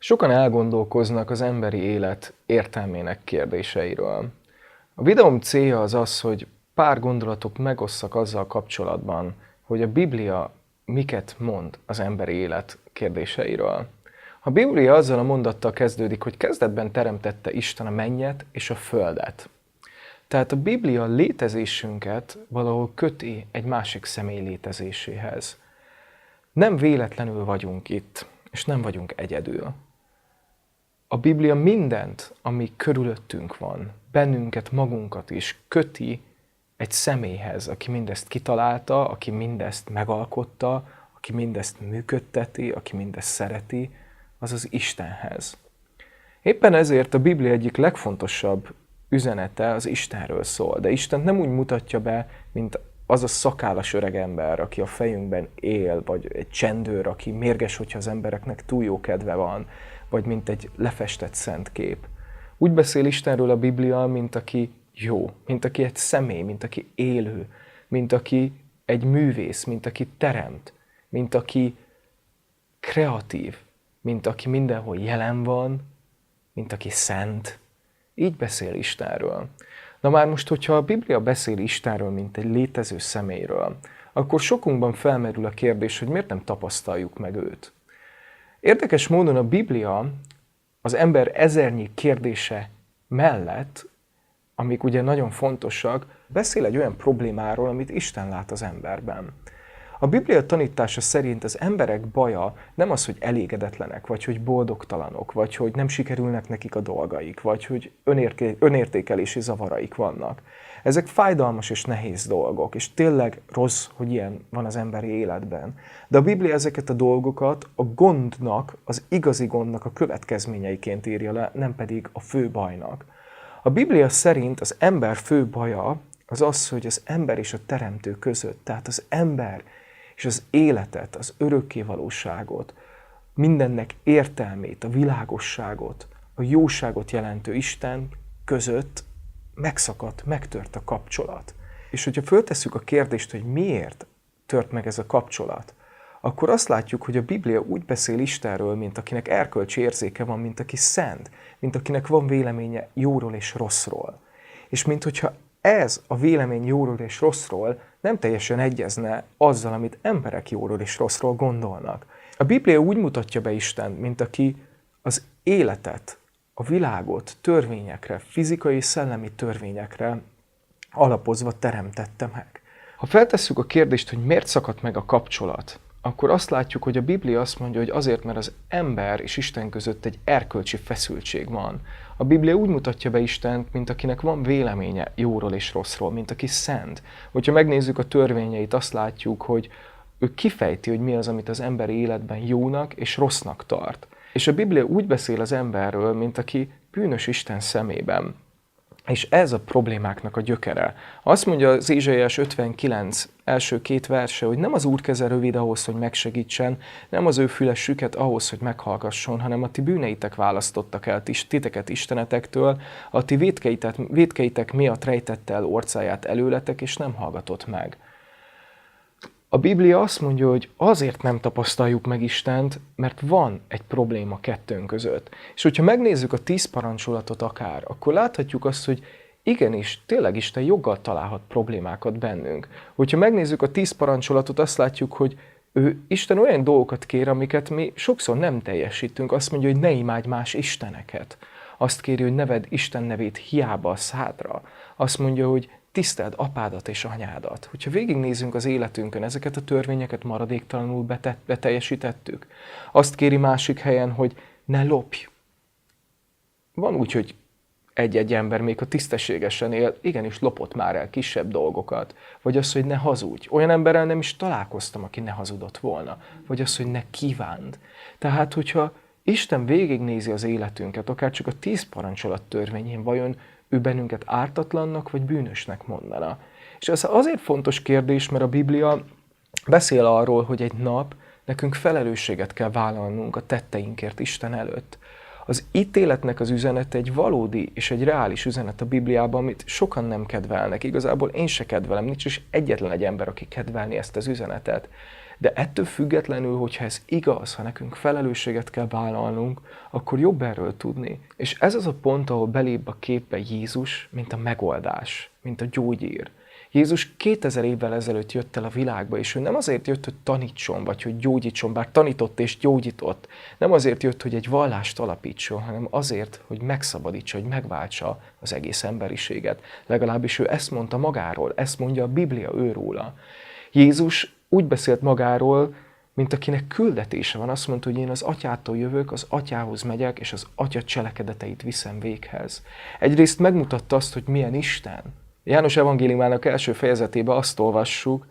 Sokan elgondolkoznak az emberi élet értelmének kérdéseiről. A videóm célja az az, hogy pár gondolatot megosszak azzal kapcsolatban, hogy a Biblia miket mond az emberi élet kérdéseiről. A Biblia azzal a mondattal kezdődik, hogy kezdetben teremtette Isten a mennyet és a földet. Tehát a Biblia létezésünket valahol köti egy másik személy létezéséhez. Nem véletlenül vagyunk itt, és nem vagyunk egyedül. A Biblia mindent, ami körülöttünk van, bennünket, magunkat is köti egy személyhez, aki mindezt kitalálta, aki mindezt megalkotta, aki mindezt működteti, aki mindezt szereti, azaz Istenhez. Éppen ezért a Biblia egyik legfontosabb üzenete az Istenről szól, de Istent nem úgy mutatja be, mint az a szakállas öregember, aki a fejünkben él, vagy egy csendőr, aki mérges, hogyha az embereknek túl jó kedve van, vagy mint egy lefestett szent kép. Úgy beszél Istenről a Biblia, mint aki jó, mint aki egy személy, mint aki élő, mint aki egy művész, mint aki teremt, mint aki kreatív, mint aki mindenhol jelen van, mint aki szent. Így beszél Istenről. Na már most, hogyha a Biblia beszél Istenről, mint egy létező személyről, akkor sokunkban felmerül a kérdés, hogy miért nem tapasztaljuk meg őt. Érdekes módon a Biblia az ember ezernyi kérdése mellett, amik ugye nagyon fontosak, beszél egy olyan problémáról, amit Isten lát az emberben. A Biblia tanítása szerint az emberek baja nem az, hogy elégedetlenek, vagy hogy boldogtalanok, vagy hogy nem sikerülnek nekik a dolgaik, vagy hogy önértékelési zavaraik vannak. Ezek fájdalmas és nehéz dolgok, és tényleg rossz, hogy ilyen van az emberi életben. De a Biblia ezeket a dolgokat a gondnak, az igazi gondnak a következményeiként írja le, nem pedig a fő bajnak. A Biblia szerint az ember fő baja az az, hogy az ember és a teremtő között, tehát az ember és az életet, az örökkévalóságot, mindennek értelmét, a világosságot, a jóságot jelentő Isten között megszakadt, megtört a kapcsolat. És hogyha föltesszük a kérdést, hogy miért tört meg ez a kapcsolat, akkor azt látjuk, hogy a Biblia úgy beszél Istenről, mint akinek erkölcsi érzéke van, mint aki szent, mint akinek van véleménye jóról és rosszról. És mint hogyha ez a vélemény jóról és rosszról nem teljesen egyezne azzal, amit emberek jóról és rosszról gondolnak. A Biblia úgy mutatja be Istent, mint aki az életet, a világot törvényekre, fizikai és szellemi törvényekre alapozva teremtette meg. Ha feltesszük a kérdést, hogy miért szakadt meg a kapcsolat, akkor azt látjuk, hogy a Biblia azt mondja, hogy azért, mert az ember és Isten között egy erkölcsi feszültség van. A Biblia úgy mutatja be Istent, mint akinek van véleménye jóról és rosszról, mint aki szent. Hogyha megnézzük a törvényeit, azt látjuk, hogy ő kifejti, hogy mi az, amit az emberi életben jónak és rossznak tart. És a Biblia úgy beszél az emberről, mint aki bűnös Isten szemében. És ez a problémáknak a gyökere. Azt mondja az Ézsaiás 59 első két verse, hogy nem az Úr keze rövid ahhoz, hogy megsegítsen, nem az ő füle süket ahhoz, hogy meghallgasson, hanem a ti bűneitek választottak el titeket istenetektől, a ti vétkeitek miatt rejtette el orcáját előletek, és nem hallgatott meg. A Biblia azt mondja, hogy azért nem tapasztaljuk meg Istent, mert van egy probléma kettőnk között. És hogyha megnézzük a 10 parancsolatot akár, akkor láthatjuk azt, hogy igenis, tényleg Isten joggal találhat problémákat bennünk. Hogyha megnézzük a 10 parancsolatot, azt látjuk, hogy Isten olyan dolgokat kér, amiket mi sokszor nem teljesítünk. Azt mondja, hogy ne imádj más isteneket. Azt kéri, hogy ne vedd Isten nevét hiába a szádra. Azt mondja, hogy tiszteld apádat és anyádat. Hogyha végignézünk az életünkön, ezeket a törvényeket maradéktalanul beteljesítettük. Azt kéri másik helyen, hogy ne lopj. Van úgy, hogy egy-egy ember, még ha tisztességesen él, igenis lopott már el kisebb dolgokat. Vagy az, hogy ne hazudj. Olyan emberrel nem is találkoztam, aki ne hazudott volna. Vagy az, hogy ne kívánd. Tehát, hogyha Isten végignézi az életünket, akár csak a 10 parancsolat törvényén, vajon ő bennünket ártatlannak vagy bűnösnek mondana. És ez azért fontos kérdés, mert a Biblia beszél arról, hogy egy nap nekünk felelősséget kell vállalnunk a tetteinkért Isten előtt. Az ítéletnek az üzenete egy valódi és egy reális üzenet a Bibliában, amit sokan nem kedvelnek. Igazából én se kedvelem, nincs is egyetlen egy ember, aki kedvelni ezt az üzenetet. De ettől függetlenül, hogyha ez igaz, ha nekünk felelősséget kell vállalnunk, akkor jobb erről tudni. És ez az a pont, ahol belép a képbe Jézus, mint a megoldás, mint a gyógyír. Jézus 2000 évvel ezelőtt jött el a világba, és ő nem azért jött, hogy tanítson, vagy hogy gyógyítson, bár tanított és gyógyított. Nem azért jött, hogy egy vallást alapítson, hanem azért, hogy megszabadítsa, hogy megváltsa az egész emberiséget. Legalábbis ő ezt mondta magáról, ezt mondja a Biblia őróla. Jézus úgy beszélt magáról, mint akinek küldetése van. Azt mondta, hogy én az atyától jövök, az atyához megyek, és az atya cselekedeteit viszem véghez. Egyrészt megmutatta azt, hogy milyen Isten. János evangéliumának első fejezetében azt olvassuk,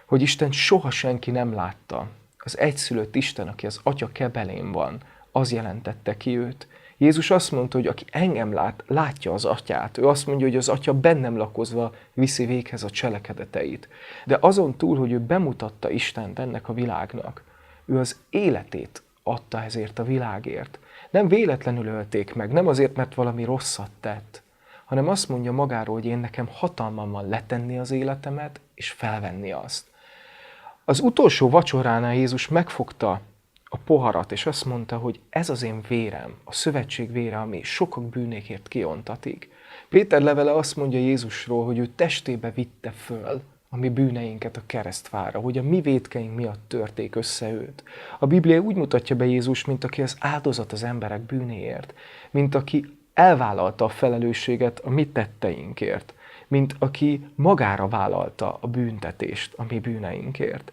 hogy Isten soha senki nem látta. Az egyszülött Isten, aki az atya kebelén van, az jelentette ki őt. Jézus azt mondta, hogy aki engem lát, látja az atyát. Ő azt mondja, hogy az atya bennem lakozva viszi véghez a cselekedeteit. De azon túl, hogy ő bemutatta Istent ennek a világnak, ő az életét adta ezért a világért. Nem véletlenül ölték meg, nem azért, mert valami rosszat tett, hanem azt mondja magáról, hogy én nekem hatalmam van letenni az életemet, és felvenni azt. Az utolsó vacsoránál Jézus megfogta a poharat, és azt mondta, hogy ez az én vérem, a szövetség vére, ami sokak bűnékért kiontatik. Péter levele azt mondja Jézusról, hogy ő testébe vitte föl a mi bűneinket a keresztfára, hogy a mi vétkeink miatt törték össze őt. A Biblia úgy mutatja be Jézus, mint aki az áldozat az emberek bűnéért, mint aki elvállalta a felelősséget a mi tetteinkért, mint aki magára vállalta a büntetést a mi bűneinkért.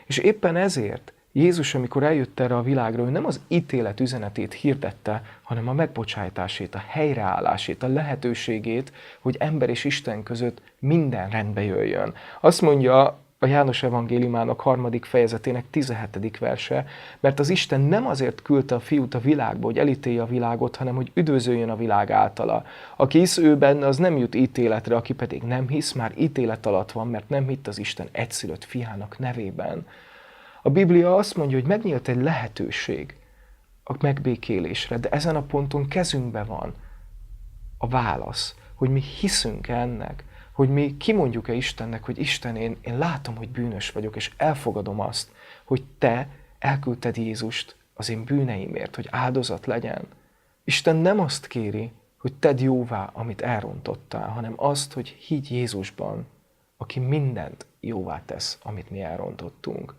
És éppen ezért Jézus, amikor eljött erre a világra, ő nem az ítélet üzenetét hirdette, hanem a megbocsájtásét, a helyreállásét, a lehetőségét, hogy ember és Isten között minden rendbe jöjjön. Azt mondja a János evangéliumának 3. fejezetének 17. verse, mert az Isten nem azért küldte a fiút a világba, hogy elítélje a világot, hanem hogy üdvözöljön a világ általa. Aki hisz ő benne, az nem jut ítéletre, aki pedig nem hisz, már ítélet alatt van, mert nem hitt az Isten egyszülött fiának nevében. A Biblia azt mondja, hogy megnyílt egy lehetőség a megbékélésre, de ezen a ponton kezünkben van a válasz, hogy mi hiszünk ennek, hogy mi kimondjuk-e Istennek, hogy Isten, én látom, hogy bűnös vagyok, és elfogadom azt, hogy te elküldted Jézust az én bűneimért, hogy áldozat legyen. Isten nem azt kéri, hogy tedd jóvá, amit elrontottál, hanem azt, hogy higgy Jézusban, aki mindent jóvá tesz, amit mi elrontottunk.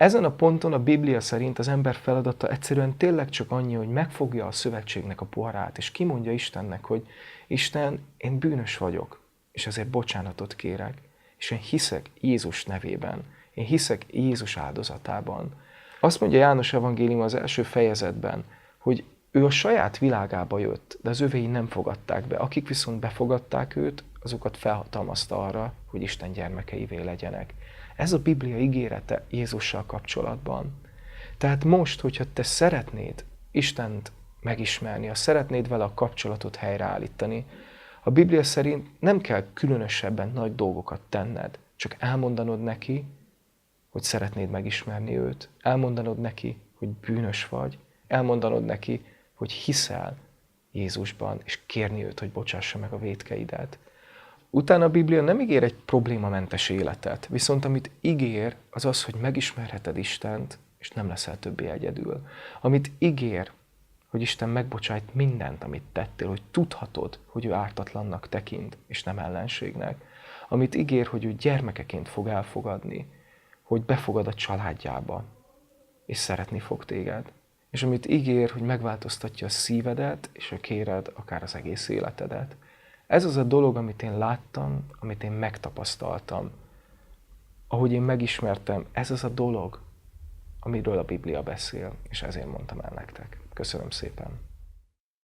Ezen a ponton a Biblia szerint az ember feladata egyszerűen tényleg csak annyi, hogy megfogja a szövetségnek a poharát, és kimondja Istennek, hogy Isten, én bűnös vagyok, és ezért bocsánatot kérek, és én hiszek Jézus nevében, én hiszek Jézus áldozatában. Azt mondja János evangélium az első fejezetben, hogy ő a saját világába jött, de az övéi nem fogadták be. Akik viszont befogadták őt, azokat felhatalmazta arra, hogy Isten gyermekeivé legyenek. Ez a Biblia ígérete Jézussal kapcsolatban. Tehát most, hogyha te szeretnéd Istent megismerni, ha szeretnéd vele a kapcsolatot helyreállítani, a Biblia szerint nem kell különösebben nagy dolgokat tenned, csak elmondanod neki, hogy szeretnéd megismerni őt, elmondanod neki, hogy bűnös vagy, elmondanod neki, hogy hiszel Jézusban, és kérni őt, hogy bocsássa meg a vétkeidet. Utána a Biblia nem ígér egy problémamentes életet, viszont amit ígér, az az, hogy megismerheted Istent, és nem leszel többé egyedül. Amit ígér, hogy Isten megbocsájt mindent, amit tettél, hogy tudhatod, hogy ő ártatlannak tekint, és nem ellenségnek. Amit ígér, hogy ő gyermekeként fog elfogadni, hogy befogad a családjába, és szeretni fog téged. És amit ígér, hogy megváltoztatja a szívedet, és kéred akár az egész életedet. Ez az a dolog, amit én láttam, amit én megtapasztaltam. Ahogy én megismertem, ez az a dolog, amiről a Biblia beszél, és ezért mondtam el nektek. Köszönöm szépen!